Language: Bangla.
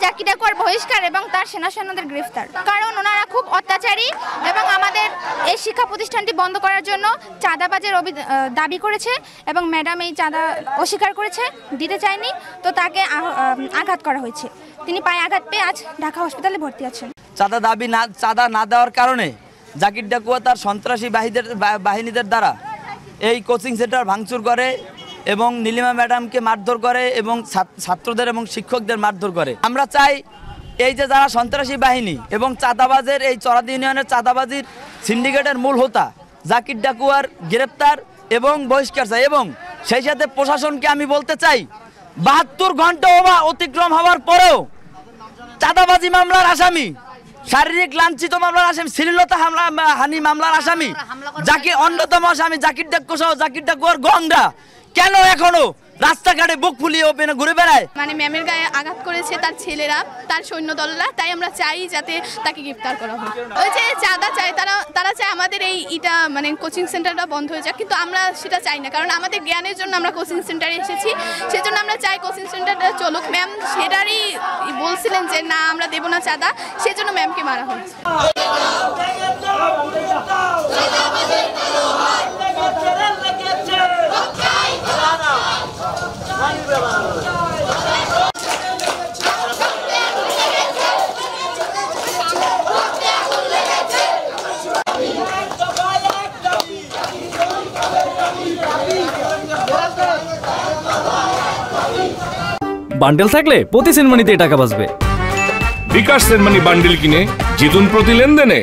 জাকি ডাকুয়ার বহিষ্কার এবং তার সেনা সৈন্যদের গ্রেফতার, কারণ ওনারা খুব অত্যাচারী এবং আমাদের এই শিক্ষা প্রতিষ্ঠানটি বন্ধ করার জন্য চাঁদাবাজের দাবি করেছে এবং ম্যাডাম এই চাঁদা অস্বীকার করেছে, দিতে চায়নি, তো তাকে আঘাত করা হয়েছে। তিনি পায়ে আঘাত পেয়ে আজ ঢাকা হসপিটালে ভর্তি আছেন। চাঁদা না দেওয়ার কারণে জাকির ডাকুয়া তার সন্ত্রাসী বাহিনীদের দ্বারা এই কোচিং সেন্টার ভাঙচুর করে এবং নীলিমা ম্যাডামকে মারধর করে এবং ছাত্রদের এবং শিক্ষকদের মারধর করে। আমরা চাই এই যে যারা সন্ত্রাসী বাহিনী এবং চাঁদাবাজের এই চরাদি ইউনিয়নের চাঁদাবাজির সিন্ডিকেটের মূল হোতা জাকির ডাকুয়ার গ্রেপ্তার এবং বহিষ্কার চাই। এবং সেই সাথে প্রশাসনকে আমি বলতে চাই 72 ঘন্টা অতিক্রম হওয়ার পরেও চাঁদাবাজি মামলার আসামি, শারীরিক লাঞ্ছিত মামলার আসামি, শ্লীলতা হানি মামলার আসামি অন্যতম আসামি জাকির ডাকুয়া সহ জাকির ডাকুয়ার গংরা কেন এখনো রাস্তাঘাটে বুক ফুলিয়ে ওপেনে ঘুরে বেড়ায়? মানে ম্যামের গায়ে আঘাত করেছে তার ছেলেরা, তার সৈন্যদলরা, তাই আমরা চাই যাতে তাকে গ্রেফতার করা হয়। ওই যে চাঁদা চায়, তারা চায় আমাদের এইটা মানে কোচিং সেন্টারটা বন্ধ হয়ে যাক, কিন্তু আমরা সেটা চাই না, কারণ আমাদের জ্ঞানের জন্য আমরা কোচিং সেন্টারে এসেছি, সেজন্য আমরা চাই কোচিং সেন্টারটা চলুক। ম্যাম সেটারই বলছিলেন যে না আমরা দেবো না চাঁদা, সেজন্য ম্যামকে মারা হয়েছে। বান্ডেল থাকলে প্রতি সেনমানিতে টাকা বাঁচবে। বিকাশ সেনমানি বান্ডেল কিনে জিতুন প্রতি লেনদেনে।